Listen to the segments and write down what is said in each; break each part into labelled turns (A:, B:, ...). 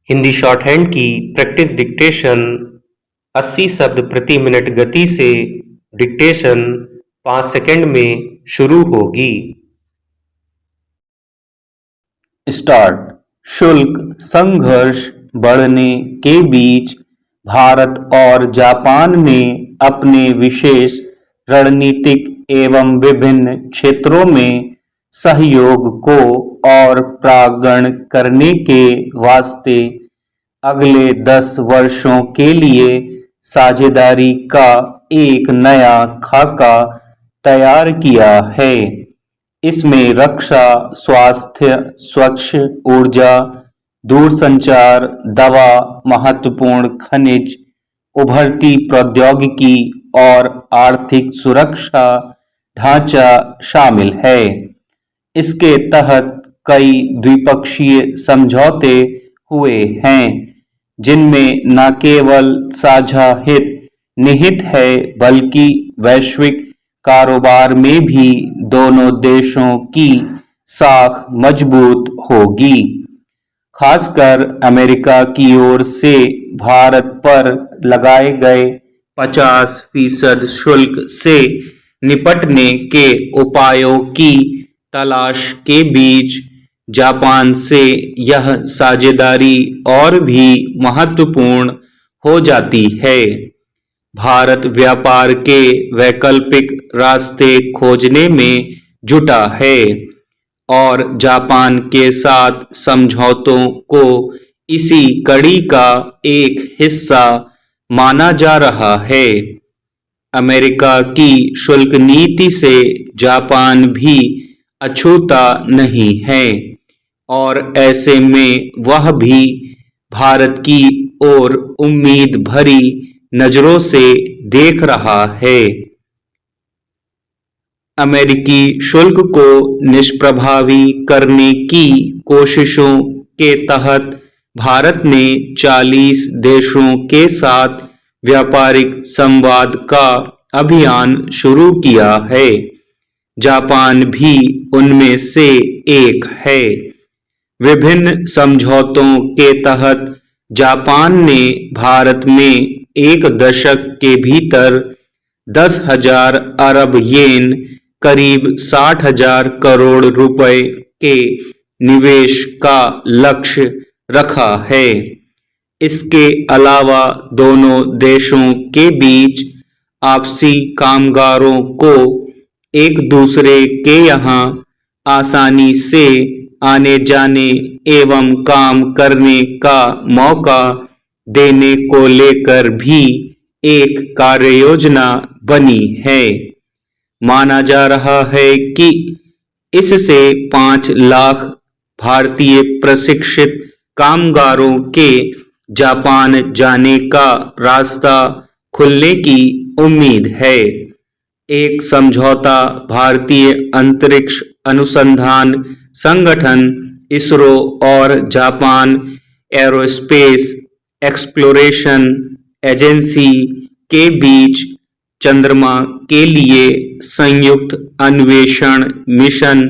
A: Hindi short hand की practice dictation 80 शब्द प्रति मिनट गति से डिक्टेशन 5 सेकंड में शुरू होगी।
B: स्टार्ट। शुल्क संघर्ष बढ़ने के बीच भारत और जापान ने अपने विशेष रणनीतिक एवं विभिन्न क्षेत्रों में सहयोग को और प्रगाढ़ करने के वास्ते अगले 10 वर्षों के लिए साझेदारी का एक नया खाका तैयार किया है। इसमें रक्षा, स्वास्थ्य, स्वच्छ ऊर्जा, दूरसंचार, दवा, महत्वपूर्ण खनिज, उभरती प्रौद्योगिकी और आर्थिक सुरक्षा ढांचा शामिल है। इसके तहत कई द्विपक्षीय समझौते हुए हैं, जिनमें न केवल साझा हित निहित है बल्कि वैश्विक कारोबार में भी दोनों देशों की साख मजबूत होगी। खासकर अमेरिका की ओर से भारत पर लगाए गए 50% शुल्क से निपटने के उपायों की तलाश के बीच जापान से यह साझेदारी और भी महत्वपूर्ण हो जाती है। भारत व्यापार के वैकल्पिक रास्ते खोजने में जुटा है और जापान के साथ समझौतों को इसी कड़ी का एक हिस्सा माना जा रहा है। अमेरिका की शुल्क नीति से जापान भी अछूता नहीं है और ऐसे में वह भी भारत की ओर उम्मीद भरी नजरों से देख रहा है। अमेरिकी शुल्क को निष्प्रभावी करने की कोशिशों के तहत भारत ने 40 देशों के साथ व्यापारिक संवाद का अभियान शुरू किया है। जापान भी उनमें से एक है। विभिन्न समझौतों के तहत जापान ने भारत में एक दशक के भीतर 10,000 अरब येन करीब 60,000 करोड़ रुपए के निवेश का लक्ष्य रखा है। इसके अलावा दोनों देशों के बीच आपसी कामगारों को एक दूसरे के यहाँ आसानी से आने जाने एवं काम करने का मौका देने को लेकर भी एक कार्ययोजना बनी है। माना जा रहा है कि इससे 5 लाख भारतीय प्रशिक्षित कामगारों के जापान जाने का रास्ता खुलने की उम्मीद है। एक समझौता भारतीय अंतरिक्ष अनुसंधान संगठन इसरो और जापान एरोस्पेस एक्सप्लोरेशन एजेंसी के बीच चंद्रमा के लिए संयुक्त अन्वेषण मिशन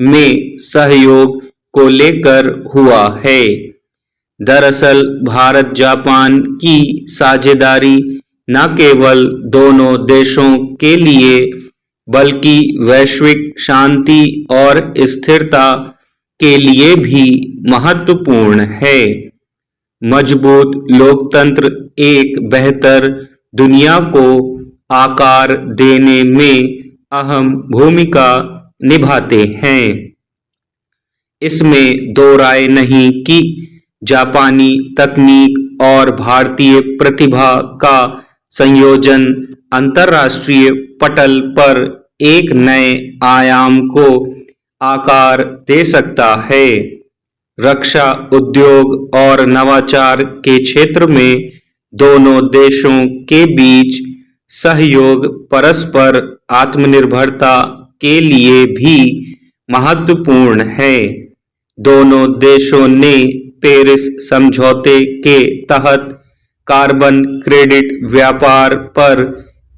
B: में सहयोग को लेकर हुआ है। दरअसल भारत जापान की साझेदारी न केवल दोनों देशों के लिए बल्कि वैश्विक शांति और स्थिरता के लिए भी महत्वपूर्ण है। मजबूत लोकतंत्र एक बेहतर दुनिया को आकार देने में अहम भूमिका निभाते हैं। इसमें दो राय नहीं कि जापानी तकनीक और भारतीय प्रतिभा का संयोजन अंतर्राष्ट्रीय पटल पर एक नए आयाम को आकार दे सकता है। रक्षा उद्योग और नवाचार के क्षेत्र में दोनों देशों के बीच सहयोग परस्पर आत्मनिर्भरता के लिए भी महत्वपूर्ण है। दोनों देशों ने पेरिस समझौते के तहत कार्बन क्रेडिट व्यापार पर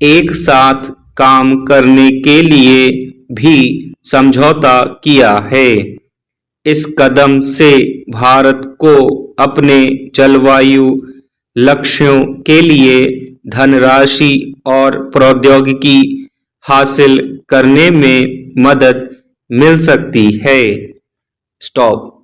B: एक साथ काम करने के लिए भी समझौता किया है। इस कदम से भारत को अपने जलवायु लक्ष्यों के लिए धनराशि और प्रौद्योगिकी हासिल करने में मदद मिल सकती है। स्टॉप।